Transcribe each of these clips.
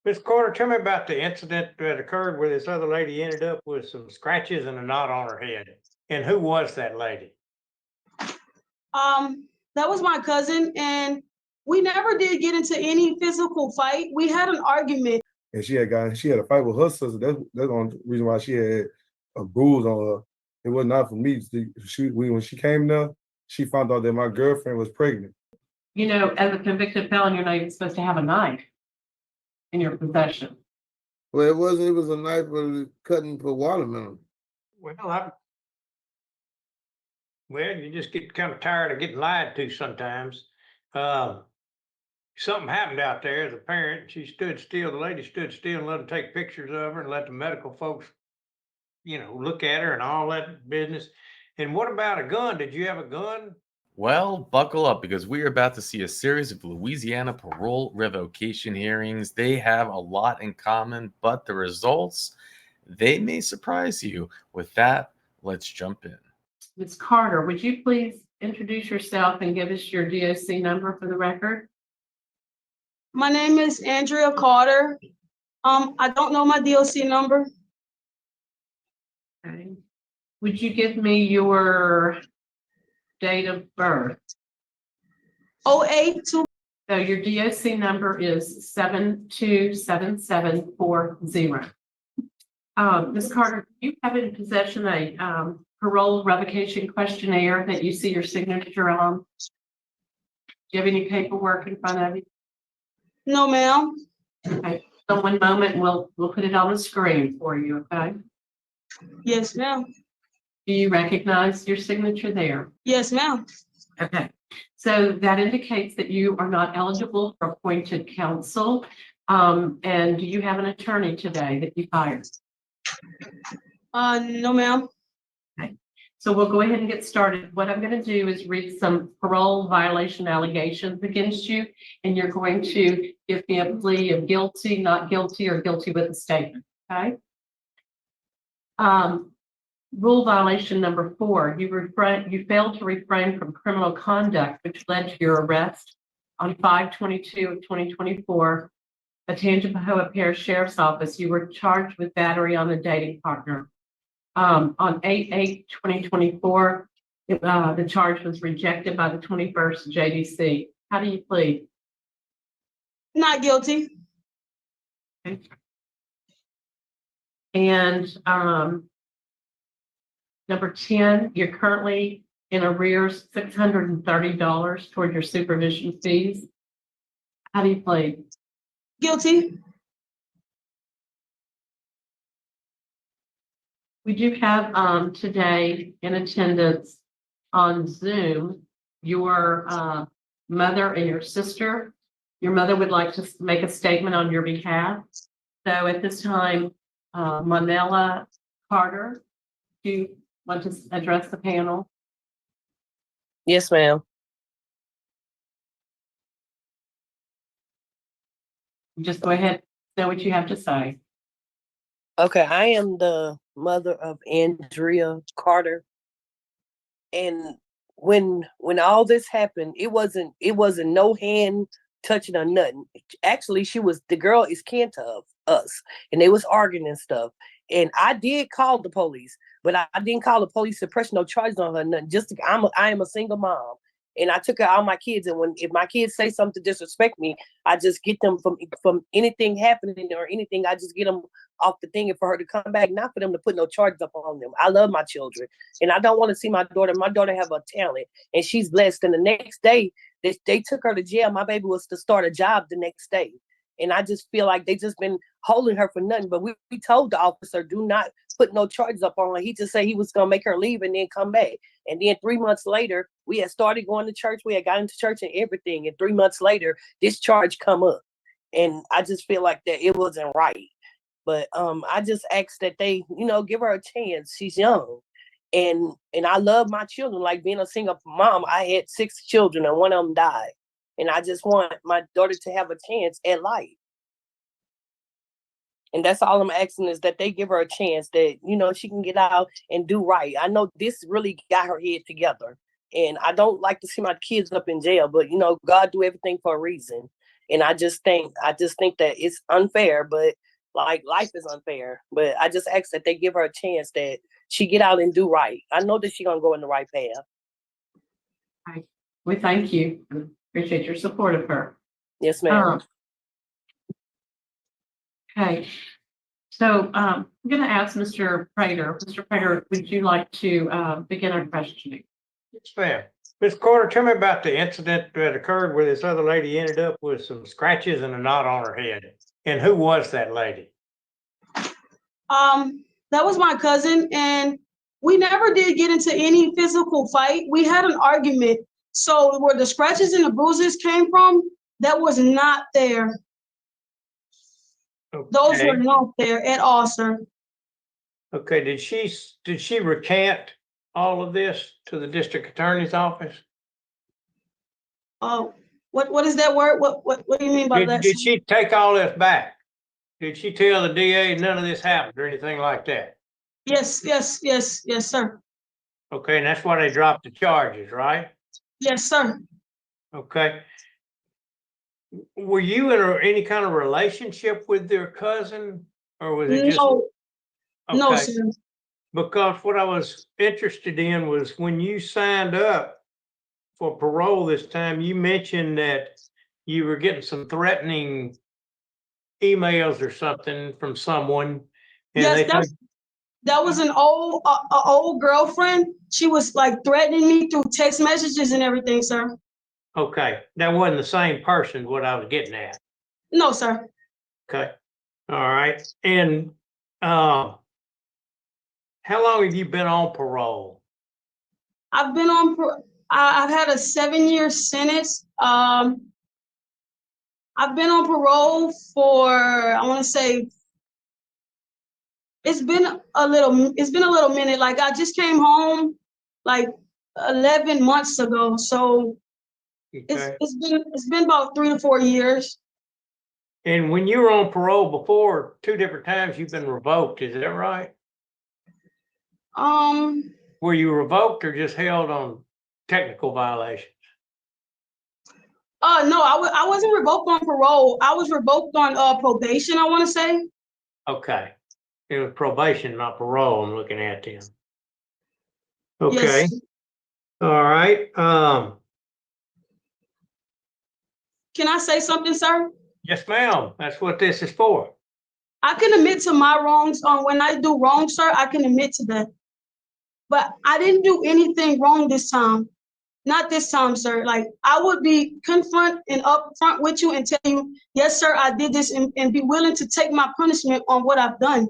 Miss Carter, tell me about the incident that occurred where this other lady ended up with some scratches and a knot on her head. And who was that lady? That was my cousin, and we never did get into any physical fight. We had an argument. And she had a fight with her sister. That's the only reason why she had a bruise on her. It was not for me. When she came there, she found out that my girlfriend was pregnant. You know, as a convicted felon, you're not even supposed to have a knife in your possession. Well, it wasn't. It was a knife for cutting for watermelon. Well, you just get kind of tired of getting lied to sometimes. Something happened out there as a parent. She stood still. The lady stood still and let them take pictures of her and let the medical folks, look at her and all that business. And what about a gun? Did you have a gun? Well, buckle up because we are about to see a series of Louisiana parole revocation hearings. They have a lot in common, but the results, they may surprise you. With that, let's jump in. Ms. Carter, would you please introduce yourself and give us your DOC number for the record? My name is Andrea Carter. I don't know my DOC number. Okay. Would you give me your date of birth? 082. So your DOC number is 727740. Ms. Carter, do you have in possession a parole revocation questionnaire that you see your signature on? Do you have any paperwork in front of you? No, ma'am. Okay, so one moment, we'll put it on the screen for you, okay? Yes, ma'am. Do you recognize your signature there? Yes, ma'am. Okay, so that indicates that you are not eligible for appointed counsel. And do you have an attorney today that you hired? No, ma'am. Okay, so we'll go ahead and get started. What I'm going to do is read some parole violation allegations against you, and you're going to give me a plea of guilty, not guilty, or guilty with a statement, okay? Rule violation number 4, you failed to refrain from criminal conduct which led to your arrest on 5/22 of 2024 at Tangipahoa Parish Sheriff's Office. You were charged with battery on a dating partner. On 8/8/2024, the charge was rejected by the 21st JDC. How do you plead? Not guilty. Okay. And number 10, you're currently in arrears $630 toward your supervision fees. How do you plead? Guilty. We do have today in attendance on Zoom your mother and your sister. Your mother would like to make a statement on your behalf. So at this time, Monella Carter, do you want to address the panel? Yes, ma'am. Just go ahead, say what you have to say. Okay, I am the mother of Andrea Carter. And when all this happened, it wasn't no hand touching or nothing. Actually, the girl is kin to us, and they was arguing and stuff. And I did call the police, but I didn't call the police to press no charges on her, nothing. I am a single mom, and I took her all my kids. And if my kids say something to disrespect me, I just get them from anything happening or anything. I just get them off the thing, and for her to come back, not for them to put no charges up on them. I love my children, and I don't want to see my daughter. My daughter have a talent, and she's blessed. And the next day, they took her to jail. My baby was to start a job the next day. And I just feel like they just been holding her for nothing. But we told the officer, do not put no charges up on her. He just said he was going to make her leave and then come back. And then 3 months later, we had started going to church. We had got into church and everything. And 3 months later, this charge come up. And I just feel like that it wasn't right. But I just ask that they, give her a chance. She's young. And I love my children. Like being a single mom, I had 6 children and one of them died. And I just want my daughter to have a chance at life. And that's all I'm asking is that they give her a chance that, she can get out and do right. I know this really got her head together. And I don't like to see my kids up in jail, but, God do everything for a reason. And I just think that it's unfair, but like life is unfair. But I just ask that they give her a chance, that she get out and do right. I know that she gonna go in the right path. We thank you. Appreciate your support of her. Yes, ma'am. Okay. So I'm going to ask Mr. Prater. Mr. Prater, would you like to begin our questioning? Yes, ma'am. Ms. Carter, tell me about the incident that occurred where this other lady ended up with some scratches and a knot on her head. And who was that lady? That was my cousin, and we never did get into any physical fight. We had an argument. So where the scratches and the bruises came from, that was not there. Those Okay. were not there at all, sir. Okay, did she recant all of this to the district attorney's office? Oh, what is that word? What do you mean by that? Did she take all this back? Did she tell the DA none of this happened or anything like that? Yes, sir. Okay, and that's why they dropped the charges, right? Yes, sir. Okay. Were you in any kind of relationship with their cousin, or was it just? No, no, Okay. sir. Because what I was interested in was when you signed up for parole this time, you mentioned that you were getting some threatening emails or something from someone. And Yes, they told, that was an old girlfriend. She was like threatening me through text messages and everything, sir. okay, that wasn't the same person, what I was getting at. No, sir. Okay, all right. And how long have you been on parole? I've been on. I've had a 7-year sentence. I've been on parole for, I want to say, it's been a little minute. Like I just came home like 11 months ago. So Okay. it's been about 3 to 4 years. And when you were on parole before, 2 different times you've been revoked, is that right? Were you revoked or just held on technical violations? No, I wasn't revoked on parole. I was revoked on probation, I want to say. Okay. It was probation, not parole I'm looking at then. Okay, Yes. all right. Can I say something, sir? Yes, ma'am. That's what this is for. I can admit to my wrongs. When I do wrong, sir, I can admit to that. But I didn't do anything wrong this time. Not this time, sir. Like I would be confront and upfront with you and tell you, yes, sir, I did this, and be willing to take my punishment on what I've done.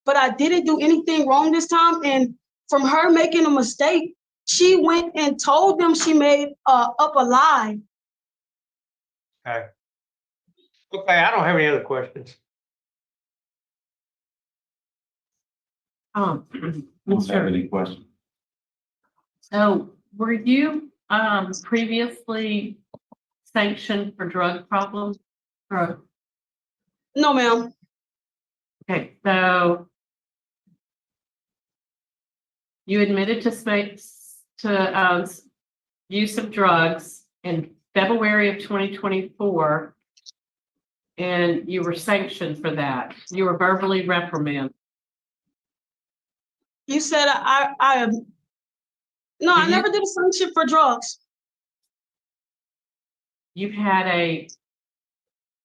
But I didn't do anything wrong this time. And from her making a mistake, she went and told them she made up a lie. Okay. Okay, I don't have any other questions. Don't have any questions. So were you previously sanctioned for drug problems? No, ma'am. Okay, so you admitted to use of drugs in February of 2024, and you were sanctioned for that. You were verbally reprimanded. You said no, I never did a sanction for drugs. You had a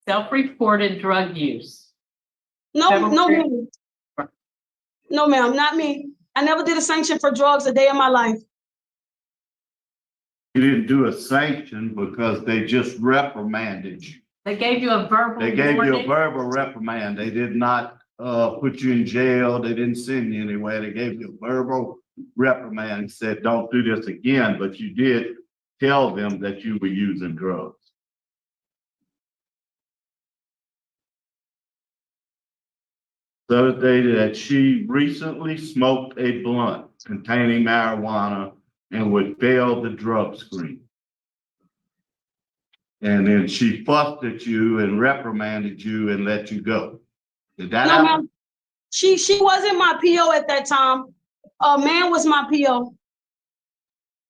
self-reported drug use. No, ma'am. No, ma'am, not me. I never did a sanction for drugs a day in my life. You didn't do a sanction because they just reprimanded you. They gave you a verbal They gave you a warning. verbal reprimand. They did not put you in jail. They didn't send you anywhere. They gave you a verbal reprimand and said, don't do this again, but you did tell them that you were using drugs. So stated that she recently smoked a blunt containing marijuana and would fail the drug screen. And then she fussed at you and reprimanded you and let you go. Did that No, happen? ma'am. She wasn't my PO at that time. A man was my PO.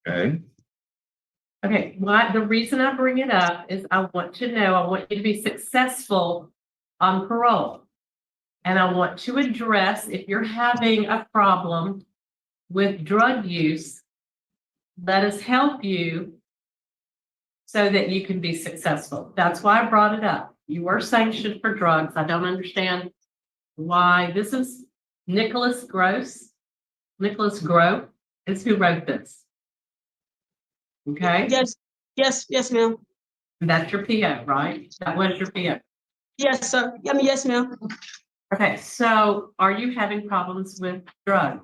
Okay. Okay, the reason I bring it up is I want to know, I want you to be successful on parole. And I want to address if you're having a problem with drug use, let us help you so that you can be successful. That's why I brought it up. You were sanctioned for drugs. I don't understand why. This is Nicholas Gross. Nicholas Grow is who wrote this. Okay, Yes, ma'am. that's your PO, right? That was your PO. Yes, sir. I mean, yes, ma'am. Okay, so are you having problems with drugs?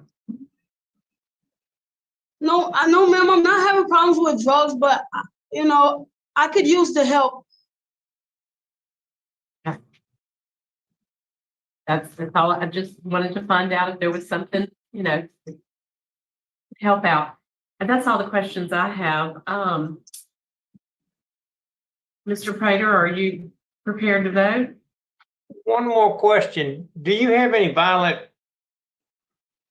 No, I know, ma'am, I'm not having problems with drugs, but you know, I could use the help. That's all. I just wanted to find out if there was something, to help out. And that's all the questions I have. Mr. Prater, are you prepared to vote? One more question. Do you have any violent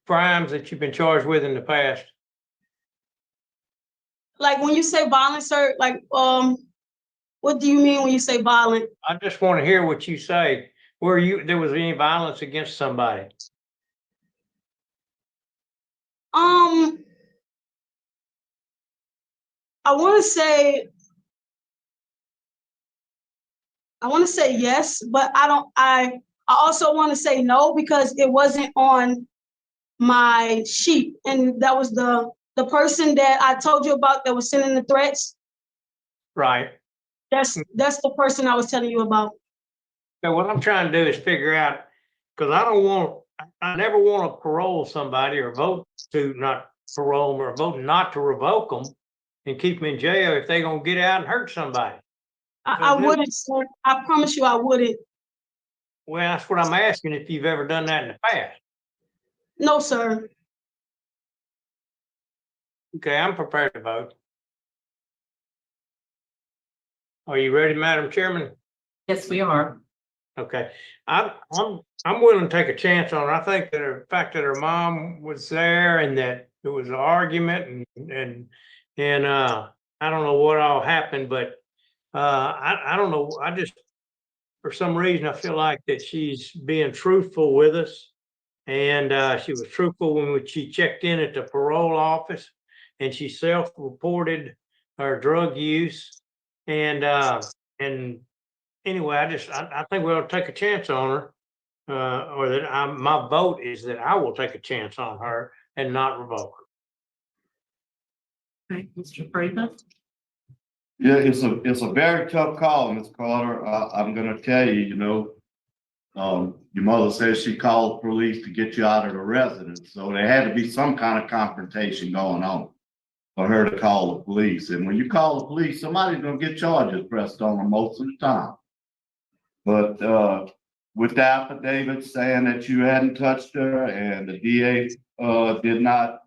crimes that you've been charged with in the past? Like when you say violent, sir, like what do you mean when you say violent? I just want to hear what you say. There was any violence against somebody? I want to say yes, but I also want to say no because it wasn't on my sheet. And that was the person that I told you about that was sending the threats. Right. That's the person I was telling you about. So what I'm trying to do is figure out, because I never want to parole somebody or vote to not parole them or vote not to revoke them and keep them in jail if they're going to get out and hurt somebody. I wouldn't, sir. I promise you I wouldn't. Well, that's what I'm asking, if you've ever done that in the past. No, sir. Okay, I'm prepared to vote. Are you ready, Madam Chairman? Yes, we are. Okay, I'm willing to take a chance on her. I think that the fact that her mom was there and that there was an argument and I don't know what all happened, but I don't know. I just, for some reason, I feel like that she's being truthful with us. And she was truthful when she checked in at the parole office, and she self-reported her drug use. And anyway, I think we ought to take a chance on her. Or that my vote is that I will take a chance on her and not revoke her. Okay, Mr. Freeman. Yeah, it's a very tough call, Ms. Carter. I'm gonna tell you, your mother says she called police to get you out of the residence, so there had to be some kind of confrontation going on for her to call the police. And when you call the police, somebody's gonna get charges pressed on them most of the time. But with the affidavit saying that you hadn't touched her and the DA did not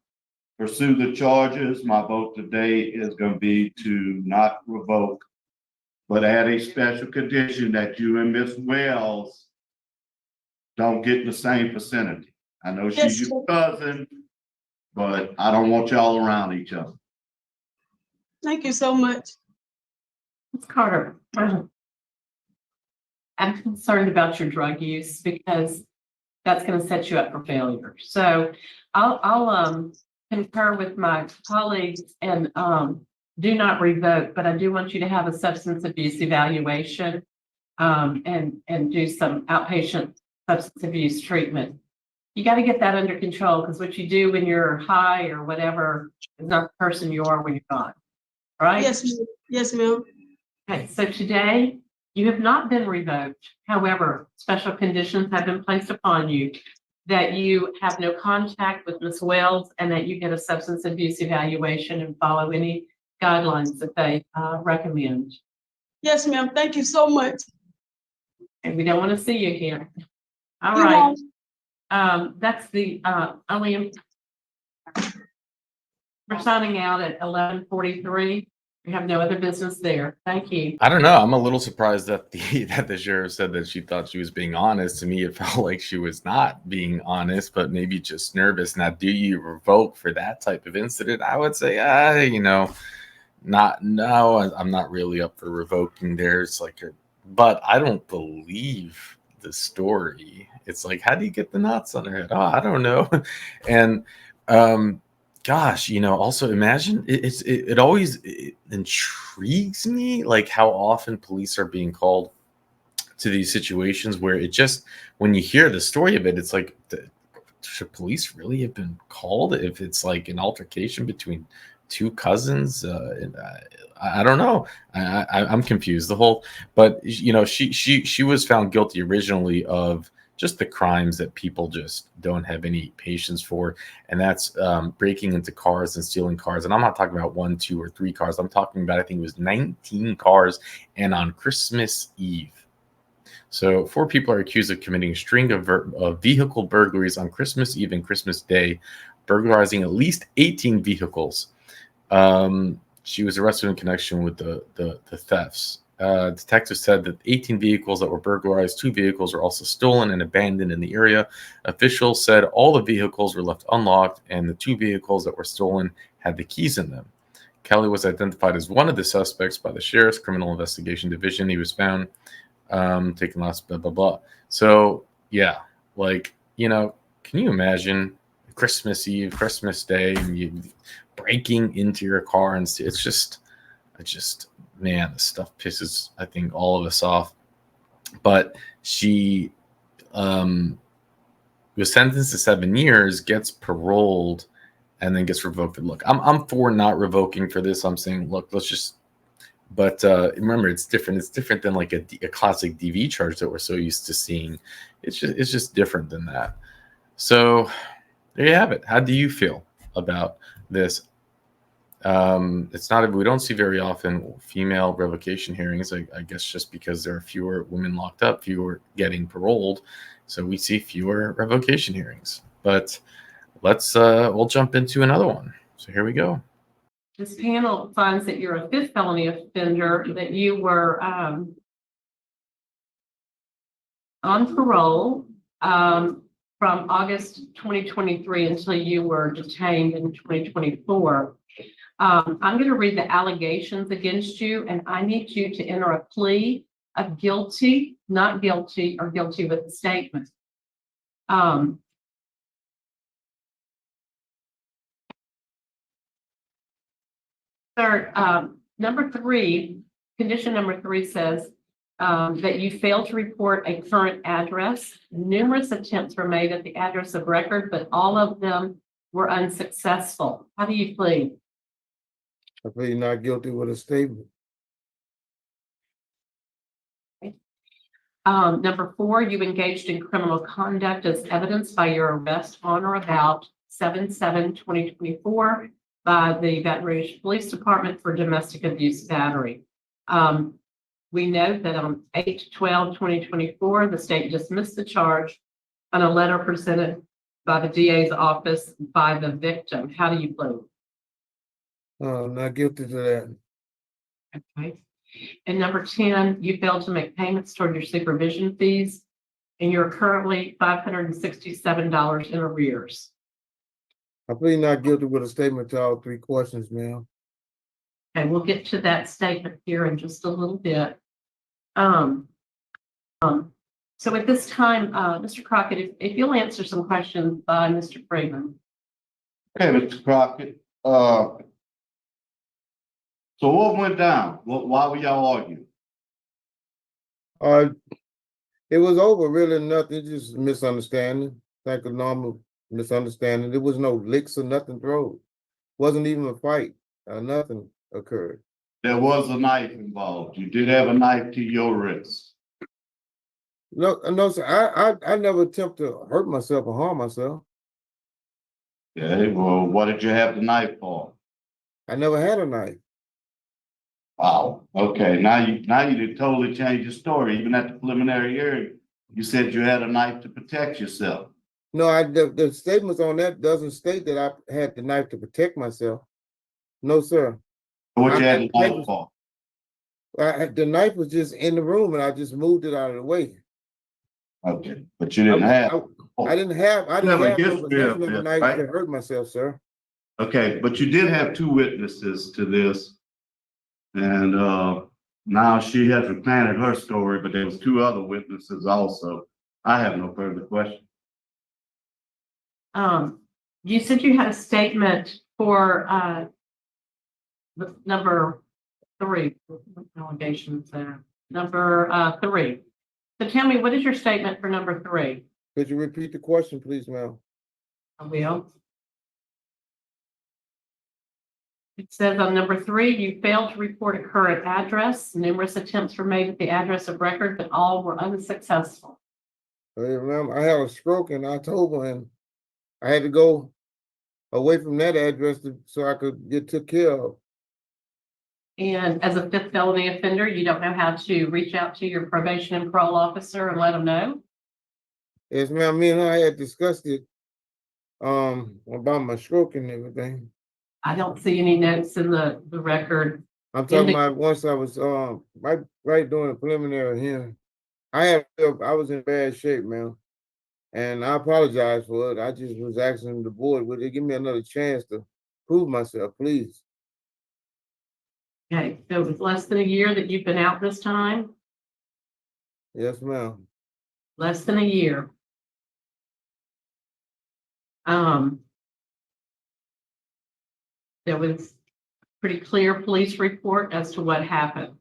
pursue the charges, my vote today is going to be to not revoke, but add a special condition that you and Ms. Wells don't get the same vicinity. I know she's your cousin, but I don't want y'all around each other. Thank you so much. Ms. Carter, I'm concerned about your drug use because that's going to set you up for failure. So I'll concur with my colleagues and do not revoke, but I do want you to have a substance abuse evaluation and do some outpatient substance abuse treatment. You got to get that under control because what you do when you're high or whatever is not the person you are when you're gone. Right? Yes, ma'am. Yes, ma'am. Okay, so today you have not been revoked. However, special conditions have been placed upon you that you have no contact with Ms. Wells and that you get a substance abuse evaluation and follow any guidelines that they recommend. Yes, ma'am. Thank you so much. And we don't want to see you here. All You right. won't. That's the only. We're signing out at 11:43. We have no other business there. Thank you. I don't know. I'm a little surprised that the sheriff said that she thought she was being honest. To me, it felt like she was not being honest, but maybe just nervous. Now, do you revoke for that type of incident? I would say, I'm not really up for revoking theirs. But I don't believe the story. It's like, how do you get the knots on her head? Oh, I don't know. And gosh, also imagine it always intrigues me, like how often police are being called to these situations where when you hear the story of it, it's like, should police really have been called if it's like an altercation between two cousins? I don't know. I'm confused. But she was found guilty originally of just the crimes that people just don't have any patience for, and that's breaking into cars and stealing cars. And I'm not talking about 1, 2, or 3 cars. I'm talking about, I think it was 19 cars, and on Christmas Eve. So 4 people are accused of committing a string of vehicle burglaries on Christmas Eve and Christmas Day, burglarizing at least 18 vehicles. She was arrested in connection with the thefts. Detectives said that 18 vehicles that were burglarized, 2 vehicles were also stolen and abandoned in the area. Officials said all the vehicles were left unlocked, and the 2 vehicles that were stolen had the keys in them. Kelly was identified as one of the suspects by the Sheriff's Criminal Investigation Division. He was found taking last blah blah blah. So yeah, can you imagine Christmas Eve, Christmas Day, and you breaking into your car, and it's just man, this stuff pisses, I think, all of us off. But she was sentenced to 7 years, gets paroled, and then gets revoked. Look, I'm for not revoking for this. I'm saying, look, let's just. But remember, it's different. It's different than like a classic DV charge that we're so used to seeing. It's just different than that. So there you have it. How do you feel about this? It's not, we don't see very often female revocation hearings. I guess just because there are fewer women locked up, fewer getting paroled, so we see fewer revocation hearings. But we'll jump into another one. So here we go. This panel finds that you're a 5th felony offender, that you were on parole from August 2023 until you were detained in 2024. I'm going to read the allegations against you, and I need you to enter a plea of guilty, not guilty, or guilty with a statement. Third, condition number 3 says that you failed to report a current address. Numerous attempts were made at the address of record, but all of them were unsuccessful. How do you plead? I plead not guilty with a statement. Number 4, you engaged in criminal conduct as evidenced by your arrest on or about 7/7/2024 by the Baton Rouge Police Department for domestic abuse battery. We note that on 8/12/2024, the state dismissed the charge on a letter presented by the DA's office by the victim. How do you plead? Not guilty to that. Okay. And number 10, you failed to make payments toward your supervision fees, and you're currently $567 in arrears. I plead not guilty with a statement to all 3 questions, ma'am. And we'll get to that statement here in just a little bit. So at this time, Mr. Crockett, if you'll answer some questions by Mr. Freeman. Okay, Mr. Crockett, so what went down? Why were y'all arguing? It was over really nothing, just misunderstanding, like a normal misunderstanding. There was no licks or nothing thrown. Wasn't even a fight. Nothing occurred. There was a knife involved. You did have a knife to your wrist. No, sir. I never attempt to hurt myself or harm myself. Okay, well, what did you have the knife for? I never had a knife. Wow. Okay, now you did totally change your story. Even at the preliminary hearing, you said you had a knife to protect yourself. No, the statements on that doesn't state that I had the knife to protect myself. No, sir. What you had the knife for? The knife was just in the room, and I just moved it out of the way. Okay, but you didn't have. I didn't have a no history of possession of a this, knife right? to hurt myself, sir. Okay, but you did have 2 witnesses to this. And, now she has recanted her story, but there was two other witnesses also. I have no further questions. You said you had a statement for, the number 3, allegations there, number 3. So tell me, what is your statement for number 3? Could you repeat the question, please, ma'am? I will. It says on number 3, you failed to report a current address. Numerous attempts were made at the address of record, but all were unsuccessful. Hey, ma'am, I had a stroke in October and I had to go away from that address so I could get took care of. And as a 5th felony offender, you don't know how to reach out to your probation and parole officer and let them know? Yes, ma'am, me and her had discussed it, about my stroke and everything. I don't see any notes in the record. I'm talking Indi- about once I was, right during the preliminary hearing. I was in bad shape, ma'am. And I apologize for it. I just was asking the board, would they give me another chance to prove myself, please? Okay, so it was less than a year that you've been out this time? Yes, ma'am. Less than a year. There was pretty clear police report as to what happened.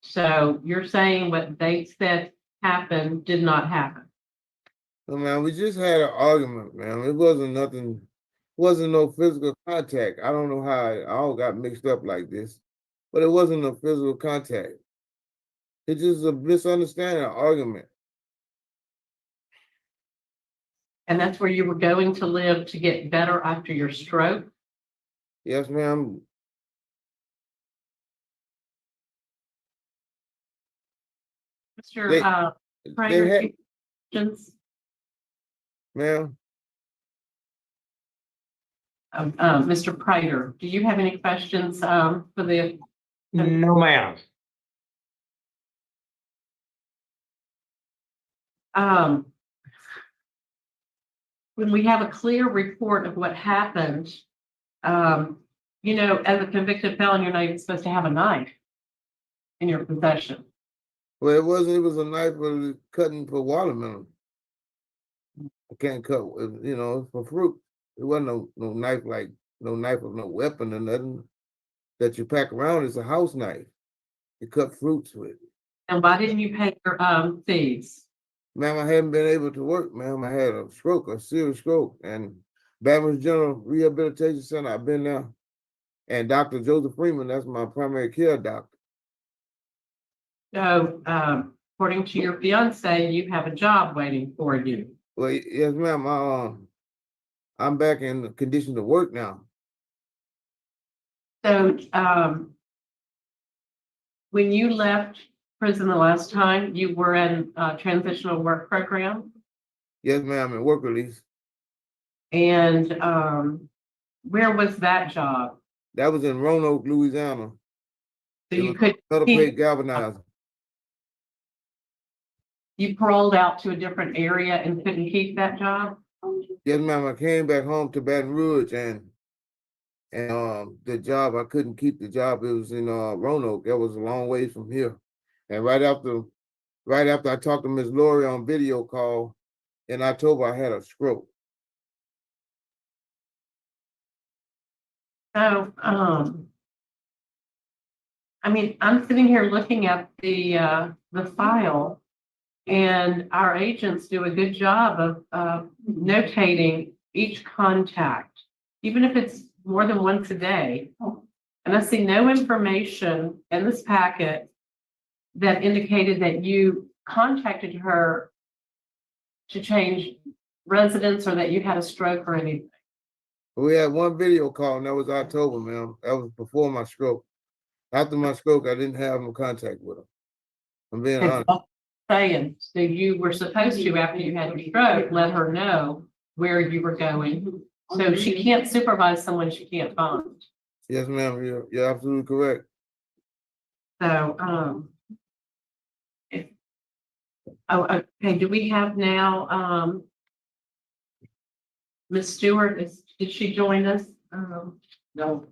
So you're saying what they said happened did not happen? So, man, we just had an argument, man. It wasn't nothing, wasn't no physical contact. I don't know how it all got mixed up like this, but it wasn't a physical contact. It's just a misunderstanding, an argument. And that's where you were going to live to get better after your stroke? Yes, ma'am. Mr. They- Prater, They had, do you have questions? ma'am, Mr. Prater, do you have any questions for the, No, ma'am. when we have a clear report of what happened, you know, as a convicted felon, you're not even supposed to have a knife in your possession. well, it was a knife for cutting for watermelon. I can't cut, you know, for fruit. It wasn't no knife like, no knife of no weapon or nothing that you pack around. It's a house knife. You cut fruits with. And why didn't you pay your fees? Ma'am, I hadn't been able to work, ma'am. I had a stroke, a serious stroke, and Baton Rouge General Rehabilitation Center, I've been there. And Dr. Joseph Freeman, that's my primary care doctor. So, according to your fiance, you have a job waiting for you. Well, yes, ma'am. I'm back in the condition to work now. So, when you left prison the last time, you were in a transitional work program? Yes, ma'am, in work release. And, where was that job? That was in Roanoke, Louisiana. So It you was could, metal plate galvanizing. you paroled out to a different area and couldn't keep that job? Yes, ma'am, I came back home to Baton Rouge and the job, I couldn't keep the job. It was in Roanoke. That was a long ways from here. And right after I talked to Miss Lori on video call in October, I had a stroke. So, I mean, I'm sitting here looking at the file, and our agents do a good job of notating each contact, even if it's more than once a day. And I see no information in this packet that indicated that you contacted her to change residence or that you had a stroke or anything. We had one video call, and that was October, ma'am. That was before my stroke. After my stroke, I didn't have no contact with her. I'm being And honest. saying, so you were supposed to, after you had your stroke, let her know where you were going. So she can't supervise someone she can't find. Yes, ma'am, you're absolutely correct. So, okay, do we have now, Ms. Stewart, did she join us? No.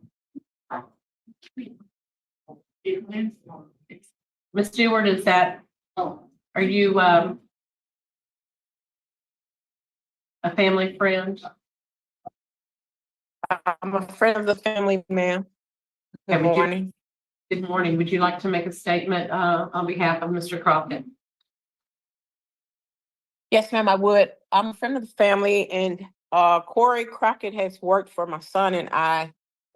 Ms. Stewart, is that, are you, a family friend? I'm a friend of the family, ma'am. Okay, Good would you- morning. Good morning. Would you like to make a statement, on behalf of Mr. Crockett? Yes, ma'am, I would. I'm a friend of the family and Corey Crockett has worked for my son and I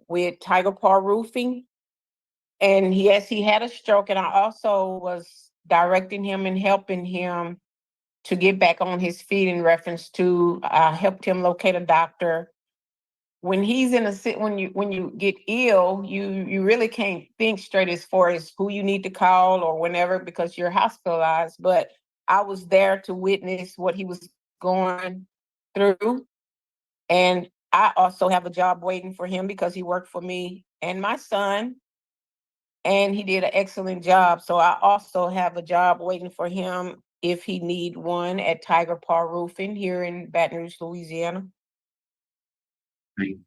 with Tiger Paw Roofing. And yes, he had a stroke and I also was directing him and helping him to get back on his feet in reference to, I helped him locate a doctor. When he's in a when you get ill, you really can't think straight as far as who you need to call or whenever because you're hospitalized. But I was there to witness what he was going through. And I also have a job waiting for him because he worked for me and my son. And he did an excellent job. So I also have a job waiting for him if he need one at Tiger Paw Roofing here in Baton Rouge, Louisiana. Thank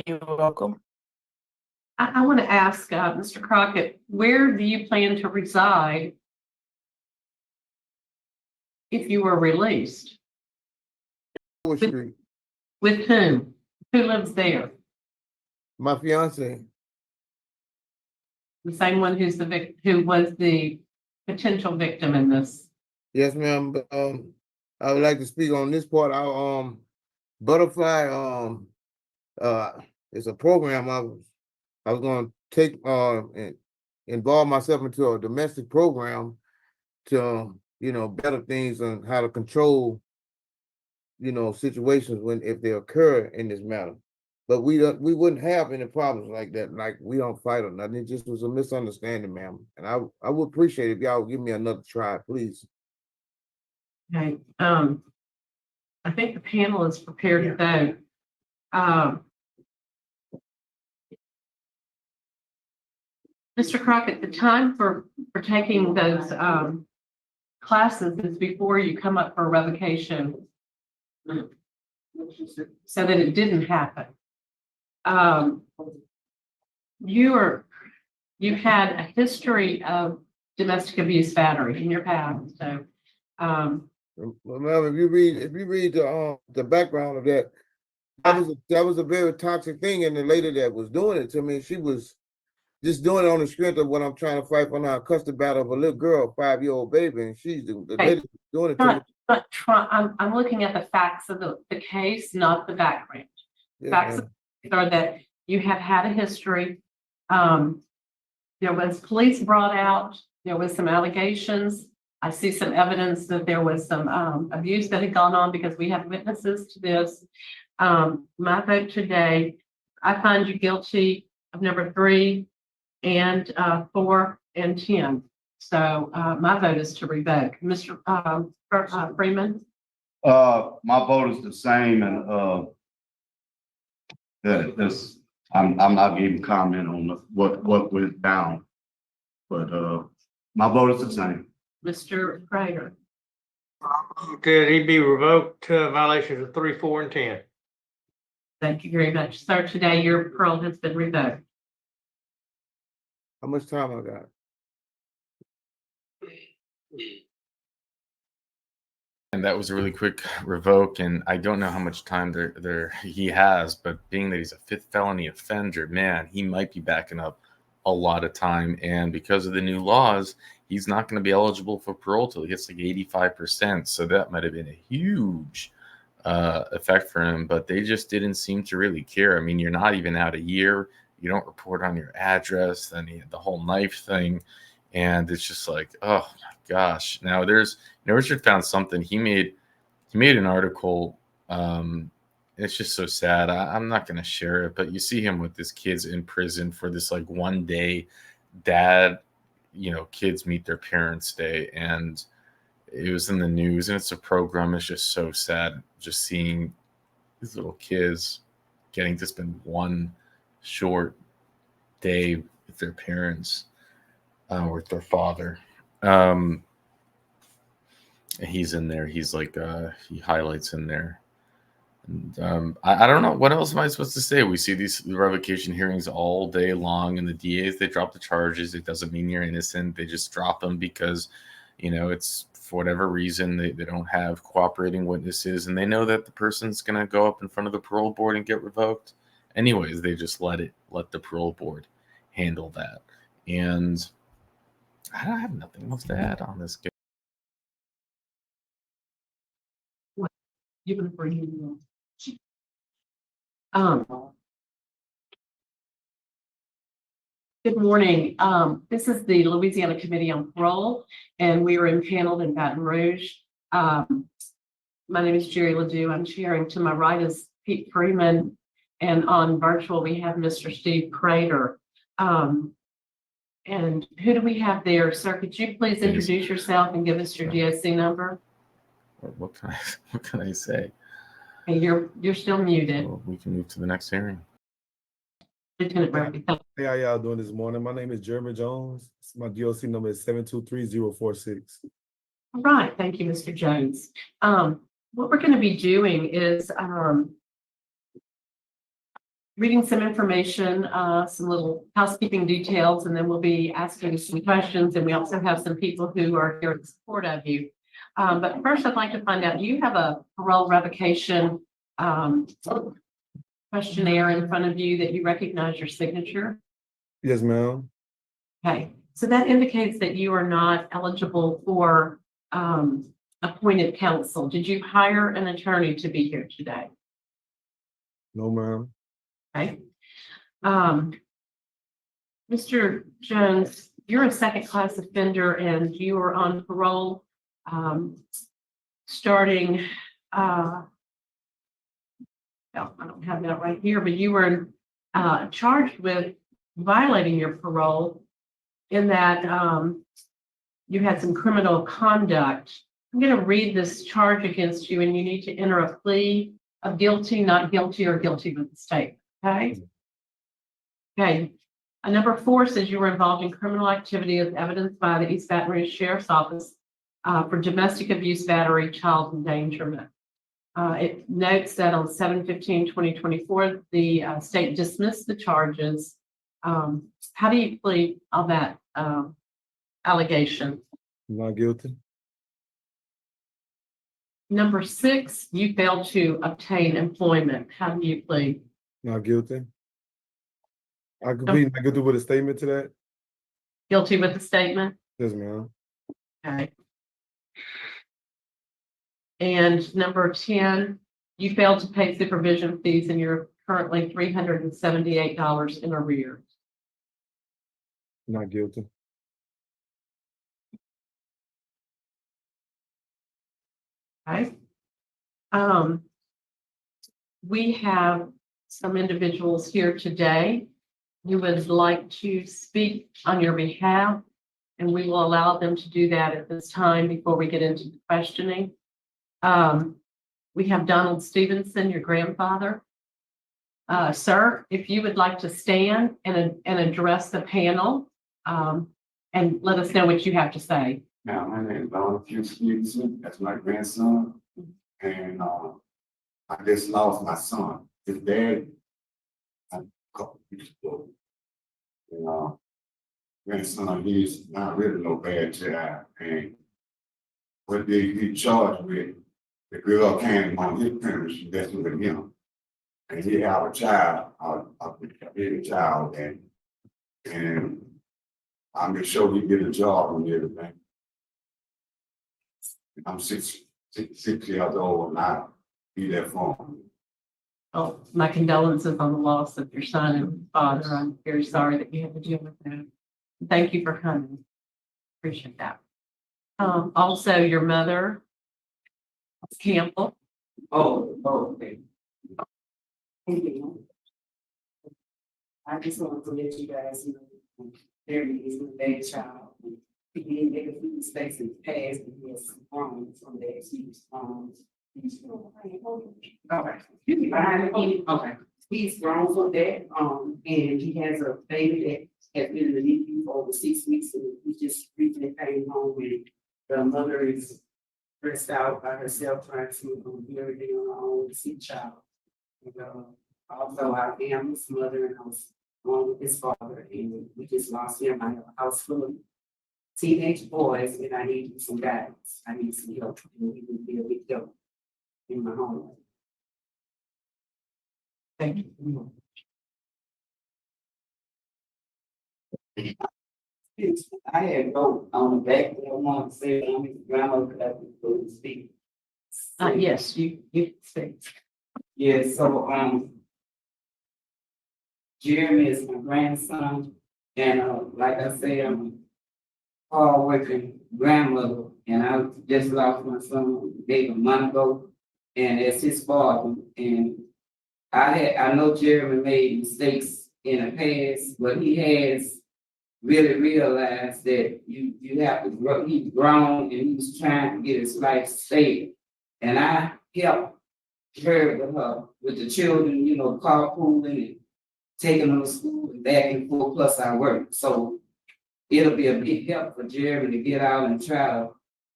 You're welcome. I want to ask, Mr. Crockett, where do you plan to reside if you were released? Fourth Street, With whom? Who lives there? my fiance. The same one who's who was the potential victim in this? Yes, ma'am. But, I would like to speak on this part. Our butterfly it's a program I was going to take and involve myself into a domestic program to better things on how to control situations when if they occur in this matter. But we wouldn't have any problems like that. Like we don't fight or nothing. It just was a misunderstanding, ma'am. And I would appreciate if y'all would give me another try, please. Okay, I think the panel is prepared to vote. Mr. Crockett, the time for taking those, classes is before you come up for revocation. So that it didn't happen. You've had a history of domestic abuse battery in your past, so, Well, ma'am, if you read the background of that, that was a very toxic thing, and the lady that was doing it to me, she was just doing it on the strength of what I'm trying to fight for now, a custody battle of a little girl, 5-year-old baby, and she's the lady doing it to me. I'm looking at the facts of the case, not the background. Yes, Facts ma'am. are that you have had a history. There was police brought out, there was some allegations. I see some evidence that there was some abuse that had gone on because we have witnesses to this. My vote today, I find you guilty of number 3 and 4 and 10. So my vote is to revoke. Mr. Freeman? My vote is the same and, this, I'm not giving comment on what went down. But, my vote is the same. Mr. Prater? Could he be revoked, violations of 3, 4, and 10? Thank you very much. Sir, today your parole has been revoked. How much time I got? And that was a really quick revoke, and I don't know how much time there he has, but being that he's a 5th felony offender, man, he might be backing up a lot of time. And because of the new laws, he's not going to be eligible for parole till he gets like 85%. So that might have been a huge effect for him, but they just didn't seem to really care. I mean, you're not even out a year. You don't report on your address. Then he had the whole knife thing. And it's just like, oh my gosh. Now Richard found something. He made an article. It's just so sad. I'm not going to share it, but you see him with his kids in prison for this like one day dad, kids meet their parents day. And it was in the news and it's a program. It's just so sad just seeing these little kids getting to spend one short day with their parents. With their father. He's in there. He's like, he highlights in there I don't know what else am I supposed to say. We see these revocation hearings all day long, and the DAs, they drop the charges. It doesn't mean you're innocent. They just drop them because, it's for whatever reason they don't have cooperating witnesses, and they know that the person's gonna go up in front of the parole board and get revoked. Anyways, they just let the parole board handle that. And I don't have nothing else to add on this. You're gonna bring him. Good morning. This is the Louisiana Committee on Parole, and we are impaneled in Baton Rouge. My name is Jerry Ledoux. I'm chairing. To my right is Pete Freeman, and on virtual we have Mr. Steve Crater. And who do we have there, sir? Could you please introduce yourself and give us your DSC number? What can I say? And you're still muted. Well, we can move to the next hearing. Lieutenant Murphy. Hey, how y'all doing this morning? My name is Jeremy Jones. My DOC number is 723-046. All right, thank you, Mr. Jones. What we're going to be doing is reading some information, some little housekeeping details, and then we'll be asking some questions. And we also have some people who are here in support of you. But first, I'd like to find out, do you have a parole revocation questionnaire in front of you that you recognize your signature? Yes, ma'am. Okay, so that indicates that you are not eligible for appointed counsel. Did you hire an attorney to be here today? No, ma'am. Okay. Mr. Jones, you're a second-class offender and you are on parole starting well, I don't have that right here, but you were charged with violating your parole in that you had some criminal conduct. I'm going to read this charge against you, and you need to enter a plea of guilty, not guilty, or guilty with the state. Okay. Okay. Number 4 says you were involved in criminal activity as evidenced by the East Baton Rouge Sheriff's Office for domestic abuse, battery, child endangerment. It notes that on 7/15/2024, the state dismissed the charges. How do you plead on that allegation? Not guilty. Number 6, you failed to obtain employment. How do you plead? Not guilty. I could be not guilty with a statement to that. Guilty with the statement? Yes, ma'am. Okay. And number 10, you failed to pay supervision fees and you're currently $378 in arrears. Not guilty. Okay. We have some individuals here today who would like to speak on your behalf, and we will allow them to do that at this time before we get into the questioning. We have Donald Stevenson, your grandfather. Sir, if you would like to stand and address the panel, and let us know what you have to say. Now, my name is Donald Stevenson. That's my grandson. And I just lost my son. His dad, a couple weeks ago. And grandson, he's not really no bad child. And what he charged with, the girl came on his parents, messing with him. And he had a child, a baby child, and I'm just sure he did a job and everything. I'm six years old and I be there for him. Oh, my condolences on the loss of your son and father. I'm very sorry that you had to deal with that. Thank you for coming. Appreciate that. Also, your mother, Campbell. Okay. I just wanted to let you guys know there he is with their child. He didn't make a few mistakes in the past, and he has some wrongs from that. He's okay. He's grown from that, and he has a baby that has been in the NICU for over 6 weeks, and he just recently came home with the mother is stressed out by herself trying to do everything on her own, see child. And, also our family's mother and I was along with his father and we just lost him. I have a house full of teenage boys and I need some guidance. I need some help and he would be a big help in my home. Thank you. I had wrote on the back that I want to say, I'm his grandmother that would speak. Yes, you speak. Yeah, so, Jeremy is my grandson, and, like I said, I'm a hard-working grandmother, and I just lost my son, a month ago, and it's his father, and I know Jeremy made mistakes in the past, but he has really realized that you have to grow, he's grown, and he's trying to get his life stable, and I helped her with the children, you know, carpooling and taking them to school and back and forth, plus I work. So it'll be a big help for Jeremy to get out and try to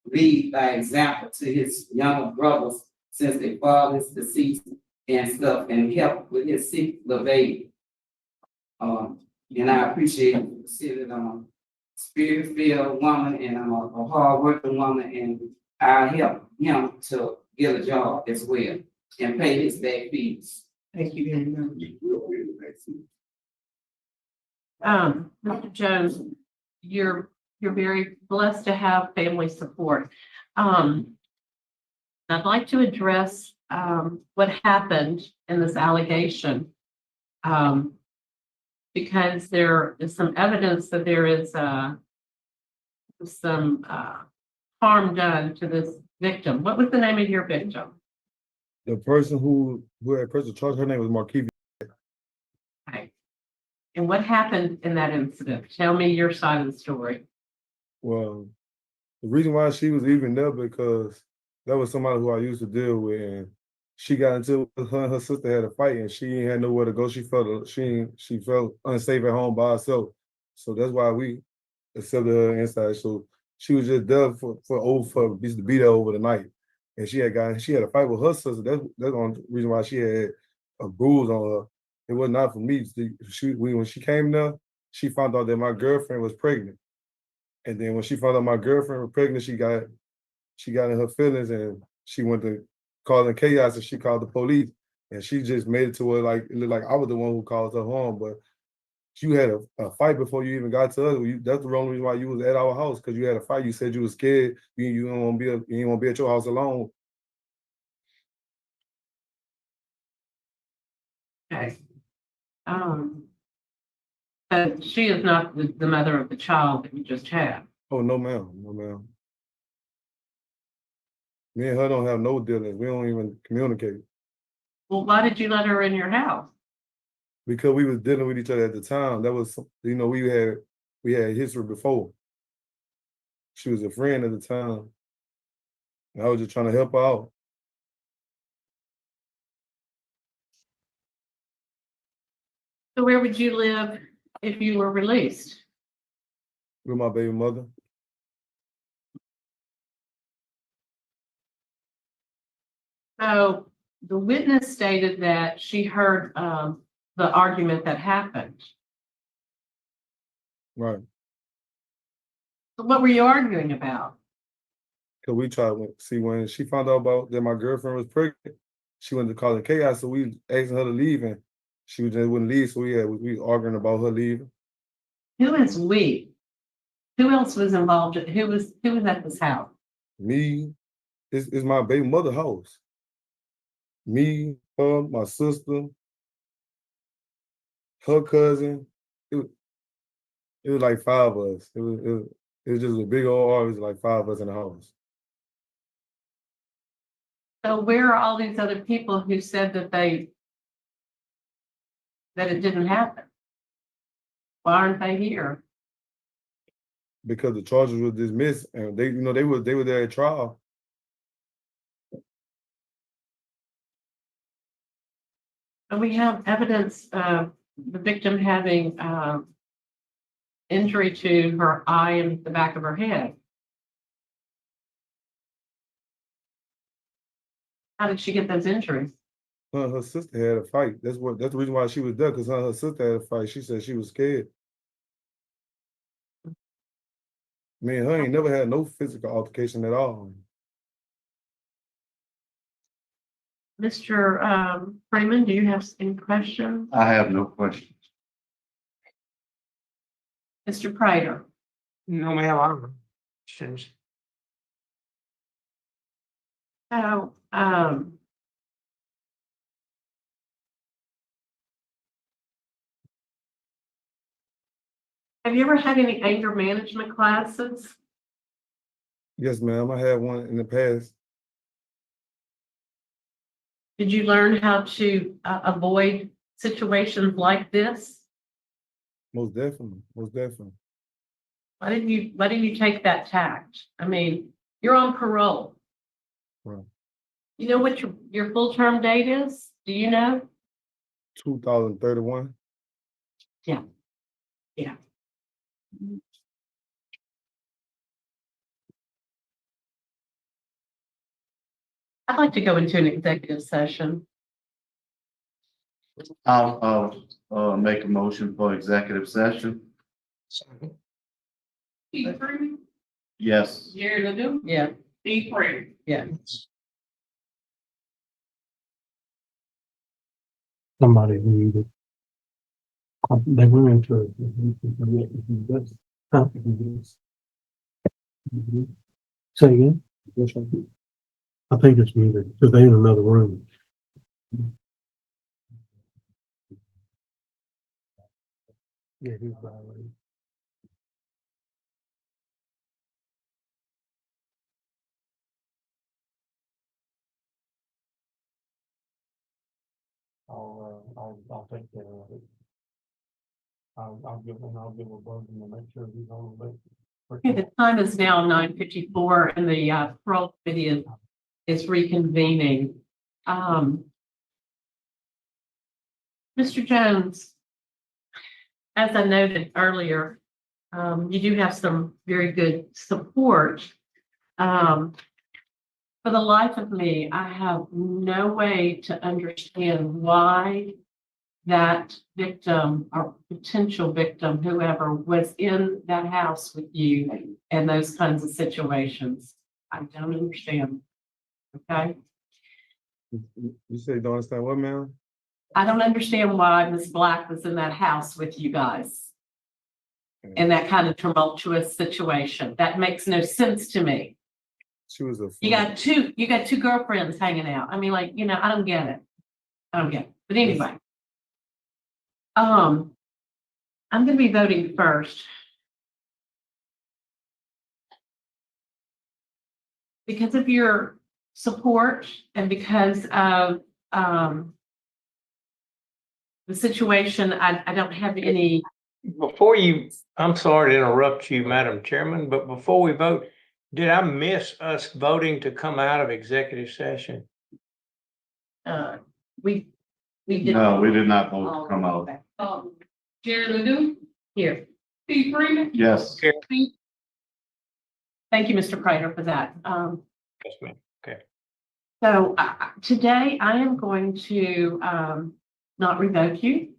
lead by example to his younger brothers since their father's deceased and stuff and help with his sick little baby. And I appreciate you considering I'm a spirit-filled woman and I'm a hard-working woman and I help him to get a job as well and pay his back fees. Thank you very much. Mr. Jones, you're very blessed to have family support. I'd like to address what happened in this allegation. Because there is some evidence that there is some harm done to this victim. What was the name of your victim? The person who had pressed the charge, her name was Marquise. Okay. And what happened in that incident? Tell me your side of the story. Well, the reason why she was even there because that was somebody who I used to deal with, and she got into her and her sister had a fight, and she ain't had nowhere to go. She felt unsafe at home by herself, so that's why we accepted her inside. So she was just there for to be there over the night, and she had a fight with her sister. That's the only reason why she had a bruise on her. It was not for me. When she came there, she found out that my girlfriend was pregnant. And then when she found out my girlfriend was pregnant, she got in her feelings and she went to causing chaos and she called the police. And she just made it to where it looked like I was the one who caused her harm. But you had a fight before you even got to us. That's the wrong reason why you was at our house, because you had a fight. You said you were scared. You didn't want to be at your house alone. Okay. But she is not the mother of the child that you just had. Oh, no, ma'am. No, ma'am. Me and her don't have no dealings. We don't even communicate. Well, why did you let her in your house? Because we was dealing with each other at the time. That was, we had history before. She was a friend at the time. And I was just trying to help her out. So where would you live if you were released? With my baby mother. So the witness stated that she heard the argument that happened. Right. So what were you arguing about? Because we tried to see when she found out about that my girlfriend was pregnant, she went to cause chaos. So we asked her to leave and she just wouldn't leave. So we arguing about her leaving. Who is we? Who else was involved? Who was at this house? Me, it's my baby mother's house. Me, her, my sister, her cousin. It was like 5 of us. It was just a big old argument, like 5 of us in the house. So where are all these other people who said that it didn't happen? Why aren't they here? Because the charges were dismissed and they were there at trial. And we have evidence of the victim having injury to her eye and the back of her head. How did she get those injuries? Her and her sister had a fight. That's the reason why she was there, because her and her sister had a fight. She said she was scared. Me and her ain't never had no physical altercation at all. Mr. Freeman, do you have any questions? I have no questions. Mr. Prater? No, ma'am, I don't know. Questions. So, have you ever had any anger management classes? Yes, ma'am. I had one in the past. Did you learn how to avoid situations like this? Most definitely. Most definitely. Why didn't you take that tact? I mean, you're on parole. Right. You know what your full term date is? Do you know? 2031. Yeah. I'd like to go into an executive session. I'll make a motion for executive session. Second. Steve Freeman, Yes. Jerry Ledoux, Yeah. Steve Prater. Yeah. Somebody needed. They went into it. Say again? I think it's needed, because they in another room. Yeah, he's violating. I'll take care of it. I'll give a buzz and make sure he's on the list. Okay, the time is now 9:54 and the parole committee is reconvening. Mr. Jones, as I noted earlier, you do have some very good support. For the life of me, I have no way to understand why that victim or potential victim, whoever, was in that house with you and those kinds of situations. I don't understand. Okay? You say you don't understand what, ma'am? I don't understand why Ms. Black was in that house with you guys in that kind of tumultuous situation. That makes no sense to me. She was a You got two girlfriends hanging out. I mean, like, I don't get it. But anyway. I'm going to be voting first. Because of your support and because of the situation, I don't have any. I'm sorry to interrupt you, Madam Chairman, but before we vote, did I miss us voting to come out of executive session? We did. No, we did not vote to come out. Jerry Ledoux, Here. Steve Freeman. Yes. Thank you, Mr. Prater, for that. Yes, ma'am. So today I am going to not revoke you,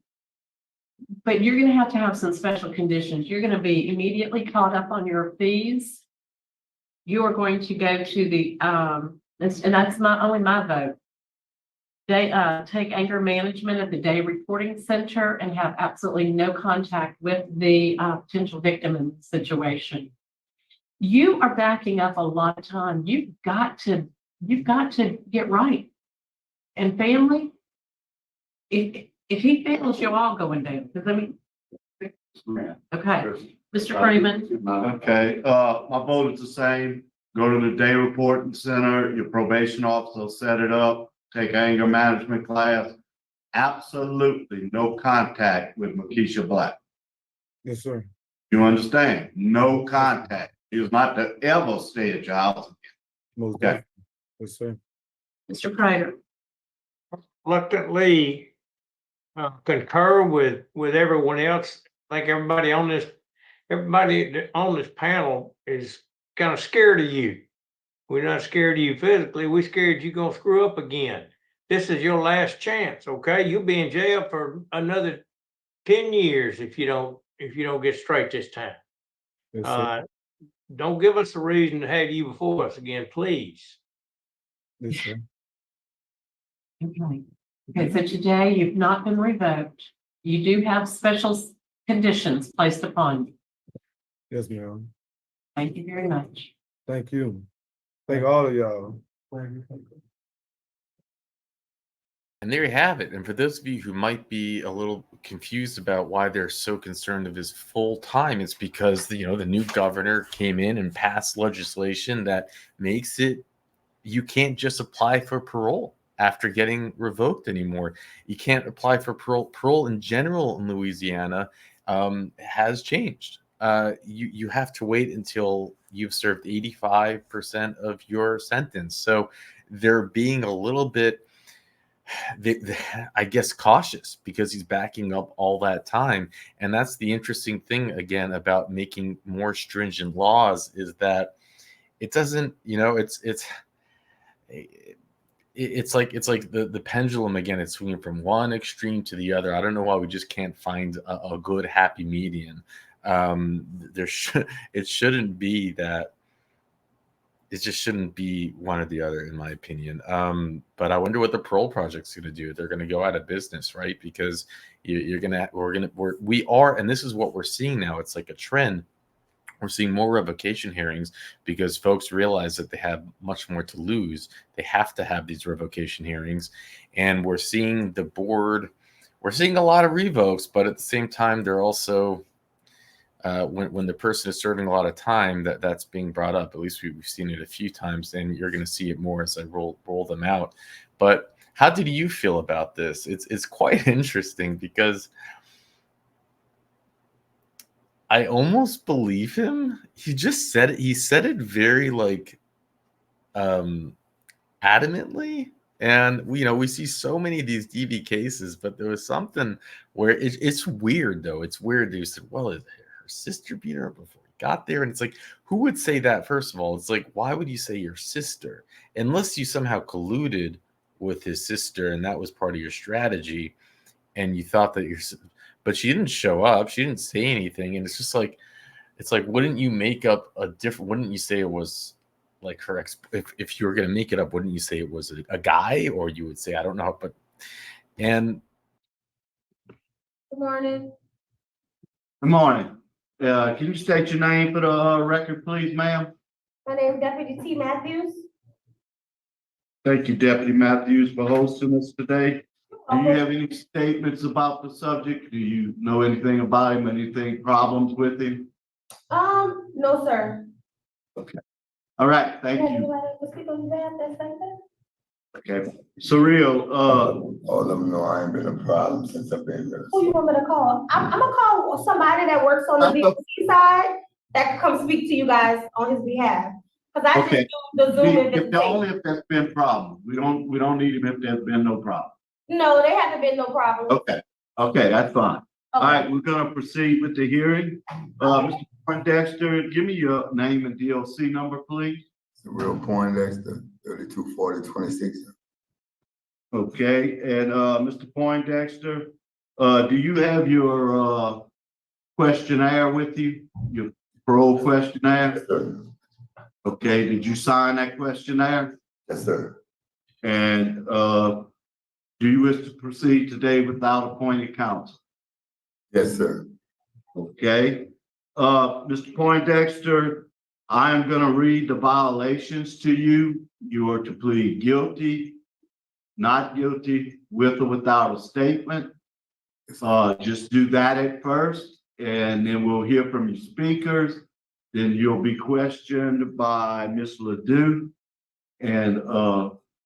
but you're going to have some special conditions. You're going to be immediately caught up on your fees. You are going to go to the, and that's not only my vote. They take anger management at the day reporting center and have absolutely no contact with the potential victim in the situation. You are backing up a lot of time. You've got to get right. And family, if he fails, you're all going down. Because okay, Mr. Freeman. Okay, my vote is the same. Go to the day reporting center, your probation officer will set it up, take anger management class. Absolutely no contact with Makisha Black. Yes, sir. You understand? No contact. He was not to ever stay at your house. Most Okay. definitely. Yes, sir. Mr. Prater. Reluctantly concur with everyone else. Like everybody on this panel is kind of scared of you. We're not scared of you physically. We scared you gonna screw up again. This is your last chance, okay? You'll be in jail for another 10 years if you don't get straight this time. Yes, sir. Don't give us a reason to have you before us again, please. Yes, sir. Okay. Okay, so today you've not been revoked. You do have special conditions placed upon you. Yes, ma'am. Thank you very much. Thank you. Thank all of y'all. And there you have it. And for those of you who might be a little confused about why they're so concerned of his full time, it's because the new governor came in and passed legislation that makes it you can't just apply for parole after getting revoked anymore. You can't apply for parole. Parole in general in Louisiana has changed. You have to wait until you've served 85% of your sentence. So they're being a little bit, I guess, cautious because he's backing up all that time. And that's the interesting thing, again, about making more stringent laws is that it doesn't, it's like the pendulum again. It's swinging from one extreme to the other. I don't know why we just can't find a good happy median. It shouldn't be that. It just shouldn't be one or the other, in my opinion. But I wonder what the parole project's going to do. They're going to go out of business, right? Because we are, and this is what we're seeing now. It's like a trend. We're seeing more revocation hearings because folks realize that they have much more to lose. They have to have these revocation hearings. And we're seeing the board, we're seeing a lot of revokes, but at the same time, they're also, when the person is serving a lot of time, that's being brought up. At least we've seen it a few times, and you're going to see it more as I roll them out. But how did you feel about this? It's quite interesting because I almost believe him. He just said it. He said it very adamantly. And we see so many of these DV cases, but there was something where it's weird though. It's weird. They said, well, her sister beat her up before he got there. And it's like, who would say that? First of all, it's like, why would you say your sister? Unless you somehow colluded with his sister and that was part of your strategy. And you thought that but she didn't show up. She didn't say anything. And it's just like, wouldn't you make up wouldn't you say it was like her if you were going to make it up, wouldn't you say it was a guy, or you would say, I don't know, and. Good morning. Good morning. Can you state your name for the record, please, ma'am? My name is Deputy T. Matthews. Thank you, Deputy Matthews, for hosting us today. Do you have any statements about the subject? Do you know anything about him, problems with him? No, sir. Okay. All right, thank you. Anybody to speak on that? That's like that? Okay, Surreal, All of them know I ain't been a problem since I've been here. Who you want me to call? I'm gonna call somebody that works on the BOC side that can come speak to you guys on his behalf. Cause I just okay. do the Zoom Only invitation. if there's been problems. We don't need him if there's been no problem. No, there haven't been no problem. Okay, that's fine. All right, we're gonna proceed with the hearing. Mr. Poindexter, give me your name and DOC number, please. Real Poindexter, 324026. Okay, and Mr. Poindexter, do you have your questionnaire with you? Your parole questionnaire? Yes, sir. Okay, did you sign that questionnaire? Yes, sir. And do you wish to proceed today without appointed counsel? Yes, sir. Okay, Mr. Poindexter, I am gonna read the violations to you. You are to plead guilty, not guilty, with or without a statement. Just do that at first, and then we'll hear from your speakers. Then you'll be questioned by Ms. Ledoux, and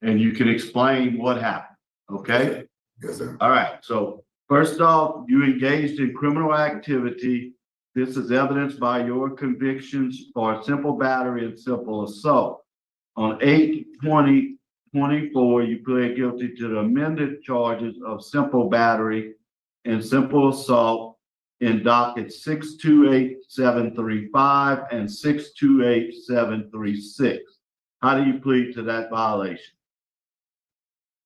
you can explain what happened, okay? Yes, sir. All right, so first off, you engaged in criminal activity. This is evidenced by your convictions for simple battery and simple assault. On 8/20/24, you pled guilty to the amended charges of simple battery and simple assault in docket 628735 and 628736. How do you plead to that violation?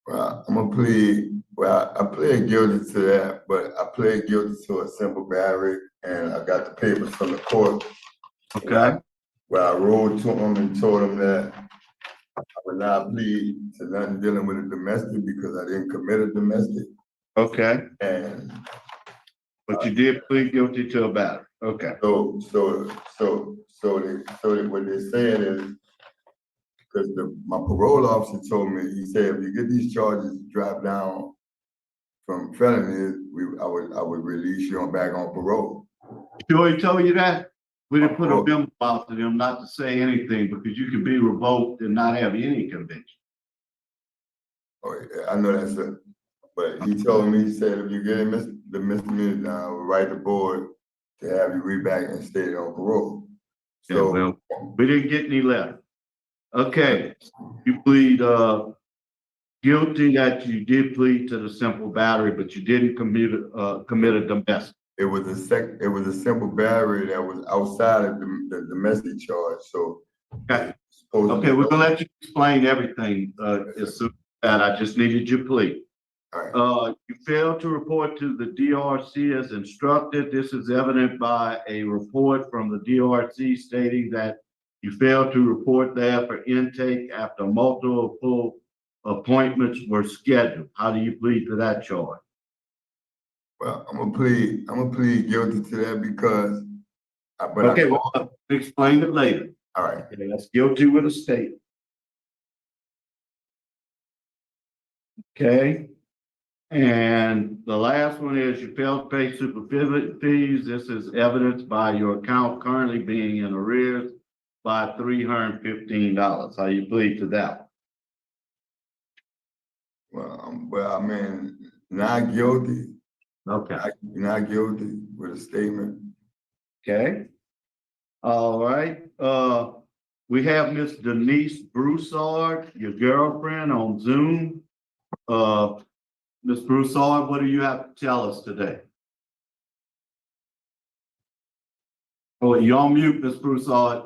Well, I'm gonna plead, well, I plead guilty to that, but I plead guilty to a simple battery, and I got the papers from the court. Okay, Where I wrote to him and told him that I would not plead to nothing dealing with a domestic because I didn't commit a domestic, okay, and but you did plead guilty to a battery. Okay, so what they're saying is, because my parole officer told me, he said, if you get these charges dropped down from felonies, I would release you back on parole. sure he told you that? We didn't put a memo out to them not to say anything because you can be revoked and not have any conviction. Oh, yeah, I know that's it. But he told me, he said, if you get the misdemeanor down, I will write the board to have you read back and stay on parole. Yeah, So, well, we didn't get any letter. Okay, you plead guilty that you did plead to the simple battery, but you didn't commit a domestic. it was a simple battery that was outside of the domestic charge, so. Okay. Okay, we're gonna let you explain everything as soon as that. I just needed your plea. All right. You failed to report to the DRC as instructed. This is evident by a report from the DRC stating that you failed to report there for intake after multiple appointments were scheduled. How do you plead to that charge? Well, I'm gonna plead guilty to that because. Okay, well, I'll explain it later. All right. Okay, that's guilty with a state. Okay. And the last one is you failed to pay supervision fees. This is evidenced by your account currently being in arrears by $315. How you plead to that? Well, I mean, not guilty. Okay. Not guilty with a statement. Okay. All right. We have Miss Denise Broussard, your girlfriend, on Zoom. Ms. Broussard, what do you have to tell us today? Oh, you on mute, Ms. Broussard.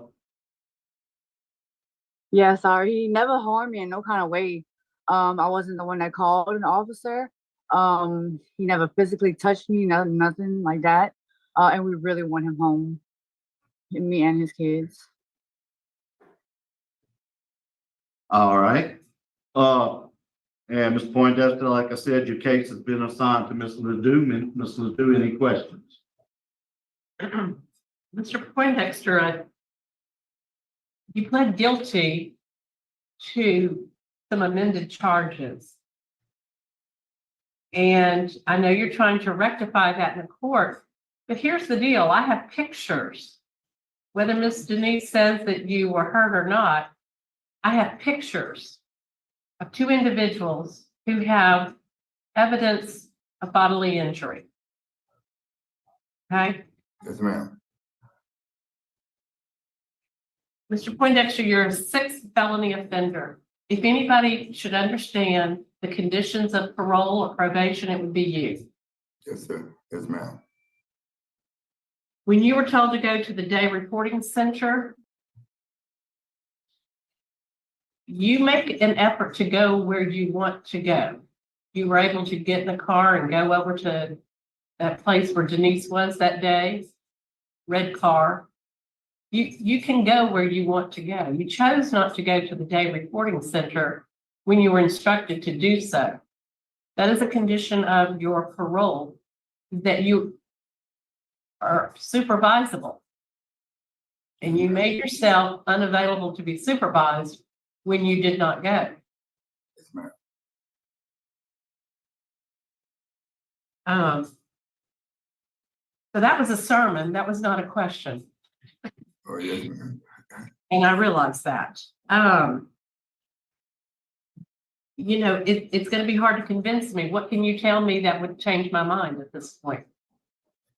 Yeah, sorry. He never harmed me in no kind of way. I wasn't the one that called an officer. He never physically touched me, nothing like that. And we really want him home, me and his kids. All right. And Ms. Poindexter, like I said, your case has been assigned to Ms. Ledoux. Ms. Ledoux, any questions? Mr. Poindexter, you pled guilty to some amended charges. And I know you're trying to rectify that in the court, but here's the deal. I have pictures. Whether Ms. Denise says that you were hurt or not, I have pictures of two individuals who have evidence of bodily injury. Okay? Yes, ma'am. Mr. Poindexter, you're a sixth felony offender. If anybody should understand the conditions of parole or probation, it would be you. Yes, sir. Yes, ma'am. When you were told to go to the day reporting center, you make an effort to go where you want to go. You were able to get in the car and go over to that place where Denise was that day, red car. You can go where you want to go. You chose not to go to the day reporting center when you were instructed to do so. That is a condition of your parole, that you are supervisable. And you made yourself unavailable to be supervised when you did not go. Yes, ma'am. So that was a sermon. That was not a question. Oh, yes, ma'am. And I realize that. You know, it's going to be hard to convince me. What can you tell me that would change my mind at this point?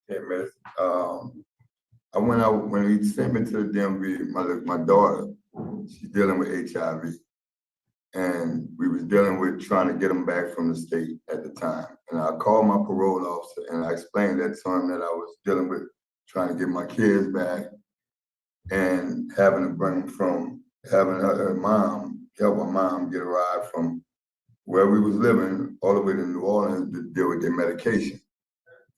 Yeah, miss. I went out when he sent me to the DMV. My daughter, she's dealing with HIV, and we was dealing with trying to get him back from the state at the time. And I called my parole officer and I explained that to him that I was dealing with trying to get my kids back and having to bring them from having her mom, help her mom get a ride from where we was living all the way to New Orleans to deal with their medication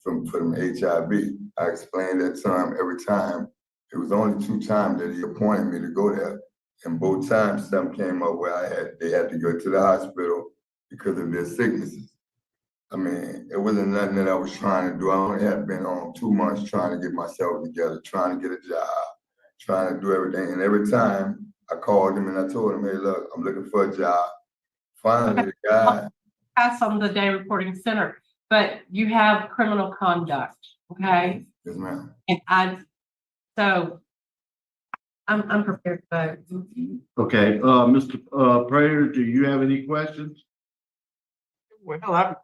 for them HIV. I explained that to him every time. It was only 2 times that he appointed me to go there. And both times something came up where they had to go to the hospital because of their sicknesses. I mean, it wasn't nothing that I was trying to do. I only had been on 2 months trying to get myself together, trying to get a job, trying to do everything. And every time I called him and I told him, hey, look, I'm looking for a job. Finally, the guy. Pass on the day reporting center, but you have criminal conduct, okay? Yes, ma'am. And I'm prepared to vote. Okay, Mr. Prater, do you have any questions? Well,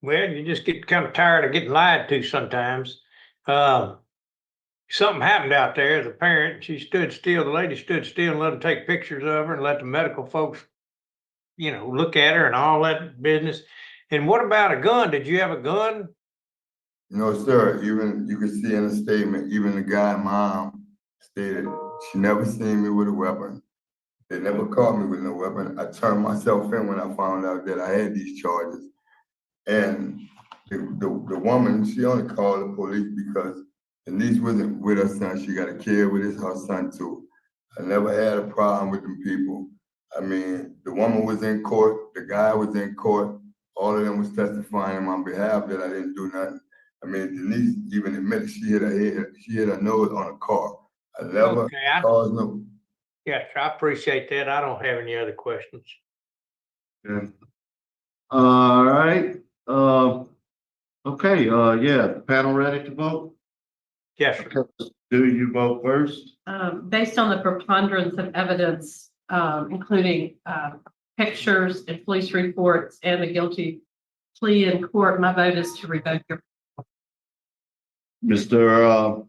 you just get kind of tired of getting lied to sometimes. Something happened out there. The parent, she stood still, the lady stood still and let them take pictures of her and let the medical folks, look at her and all that business. And what about a gun? Did you have a gun? No, sir. Even you can see in the statement, even the guy's mom stated she never seen me with a weapon. They never caught me with no weapon. I turned myself in when I found out that I had these charges. And the woman, she only called the police because the niece wasn't with her son. She got a kid with her son too. I never had a problem with them people. I mean, the woman was in court, the guy was in court. All of them was testifying on my behalf that I didn't do nothing. I mean, Denise even admitted she hit her nose on a car. I never caused no. Yes, I appreciate that. I don't have any other questions. Yeah. All right, okay, yeah, panel ready to vote? Yes, sir. Do you vote first? Based on the preponderance of evidence, including pictures and police reports and the guilty plea in court, my vote is to revoke your. Mr.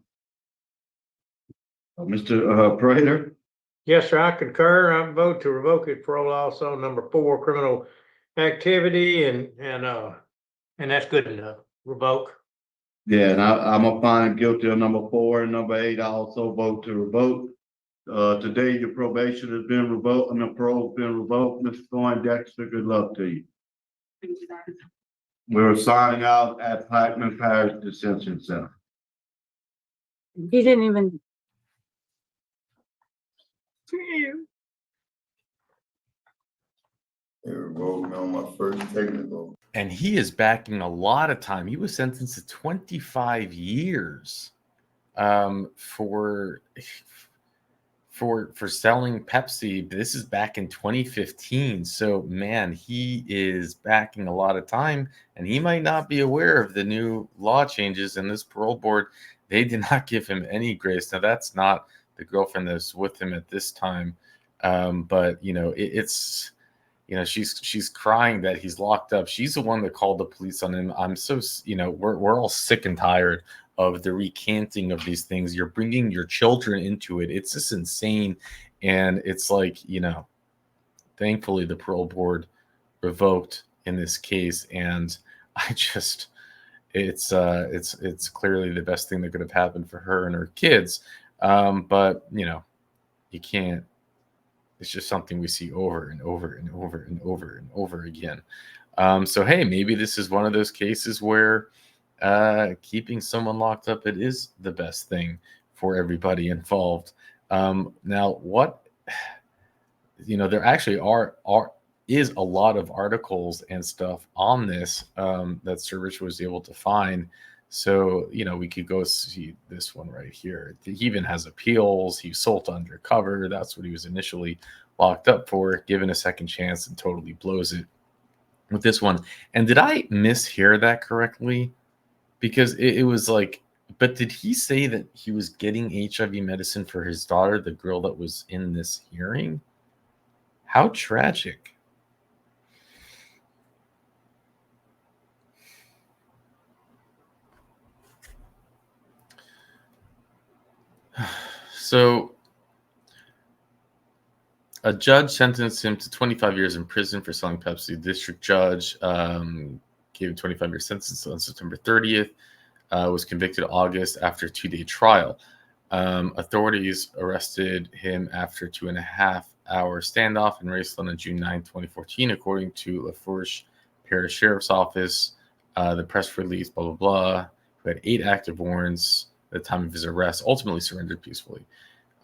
Prater? Yes, sir, I concur. I vote to revoke it parole also. Number 4, criminal activity, and that's good enough. Revoke. Yeah, and I'm gonna find him guilty on number 4 and number 8. I also vote to revoke. Today your probation has been revoked and the parole has been revoked. Mr. Poindexter, good luck to you. We're signing out at Plaquemine Parish Detention Center. He didn't even. They revoked me on my first technical. And he is backing a lot of time. He was sentenced to 25 years for selling Pepsi. This is back in 2015. So man, he is backing a lot of time, and he might not be aware of the new law changes. And this parole board, they did not give him any grace. Now that's not the girlfriend that's with him at this time, but it's. She's crying that he's locked up. She's the one that called the police on him. I'm so, we're all sick and tired of the recanting of these things. You're bringing your children into it. It's just insane. And it's like, thankfully the parole board revoked in this case. And it's clearly the best thing that could have happened for her and her kids. But you can't. It's just something we see over and over and over and over and over again. So, hey, maybe this is one of those cases where keeping someone locked up, it is the best thing for everybody involved. Now, there actually is a lot of articles and stuff on this that Service was able to find. So, we could go see this one right here. He even has appeals. He sold undercover. That's what he was initially locked up for, given a second chance, and totally blows it with this one. And did I mishear that correctly? Because it was like, but did he say that he was getting HIV medicine for his daughter, the girl that was in this hearing? How tragic. So a judge sentenced him to 25 years in prison for selling Pepsi. The district judge gave him 25-year sentence on September 30th. Was convicted August after a 2-day trial. Authorities arrested him after 2.5-hour standoff in Raceland on June 9, 2014, according to Lafourche Parish Sheriff's Office. The press release, blah, blah, blah, who had 8 active warrants at the time of his arrest, ultimately surrendered peacefully.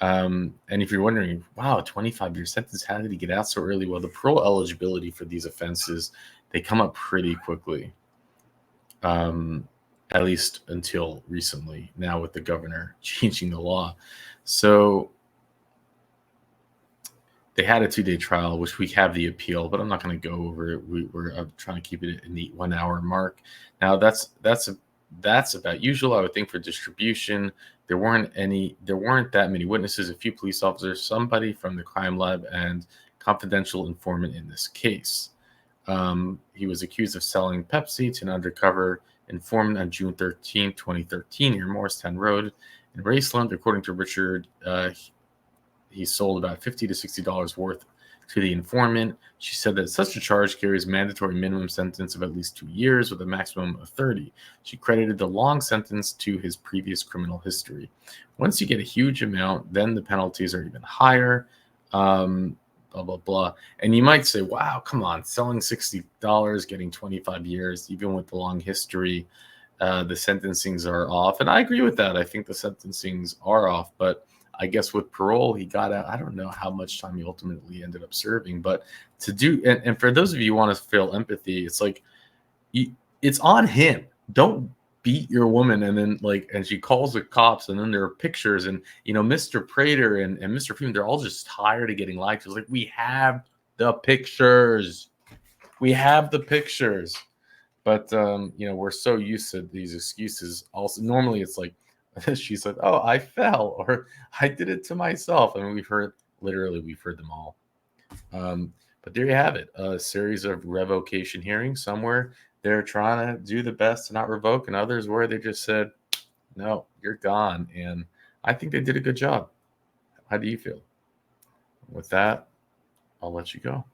And if you're wondering, wow, 25-year sentence, how did he get out so early? Well, the parole eligibility for these offenses, they come up pretty quickly, at least until recently, now with the governor changing the law. So they had a 2-day trial, which we have the appeal, but I'm not going to go over it. We're trying to keep it in the 1 hour mark. Now that's about usual, I would think, for distribution. There weren't that many witnesses, a few police officers, somebody from the crime lab, and confidential informant in this case. He was accused of selling Pepsi to an undercover informant on June 13, 2013, near Morristown Road in Raceland. According to Richard, he sold about $50 to $60 worth to the informant. She said that such a charge carries mandatory minimum sentence of at least 2 years with a maximum of 30. She credited the long sentence to his previous criminal history. Once you get a huge amount, then the penalties are even higher. Blah, blah, blah. And you might say, wow, come on, selling $60, getting 25 years, even with the long history, the sentencings are off. And I agree with that. I think the sentencings are off, but I guess with parole, he got out. I don't know how much time he ultimately ended up serving, but to do, and for those of you who want to feel empathy, it's like, it's on him. Don't beat your woman. And then and she calls the cops, and then there are pictures, and, Mr. Prater and Mr. Freeman, they're all just tired of getting lied to. It's like, we have the pictures. We have the pictures. But, we're so used to these excuses. Also, normally it's like, she said, oh, I fell, or I did it to myself. I mean, we've heard them all. But there you have it, a series of revocation hearings. Somewhere they're trying to do the best to not revoke, and others where they just said, no, you're gone. And I think they did a good job. How do you feel? With that, I'll let you go.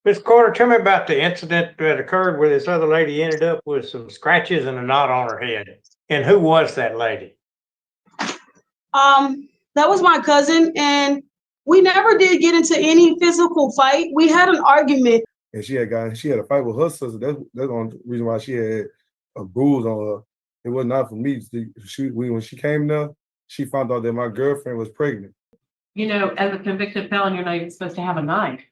Ms. Carter, tell me about the incident that occurred where this other lady ended up with some scratches and a knot on her head. And who was that lady? That was my cousin, and we never did get into any physical fight. We had an argument. And she had a fight with her sister. That's the only reason why she had a bruise on her. It was not for me. When she came there, she found out that my girlfriend was pregnant. As a convicted felon, you're not even supposed to have a knife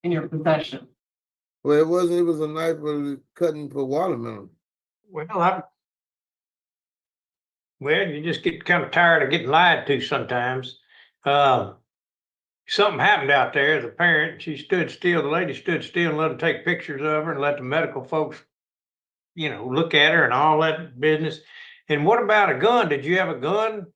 in your possession. Well, it wasn't. It was a knife for cutting for watermelon. Well, you just get kind of tired of getting lied to sometimes. Something happened out there as a parent. She stood still. The lady stood still and let them take pictures of her and let the medical folks, look at her and all that business. And what about a gun? Did you have a gun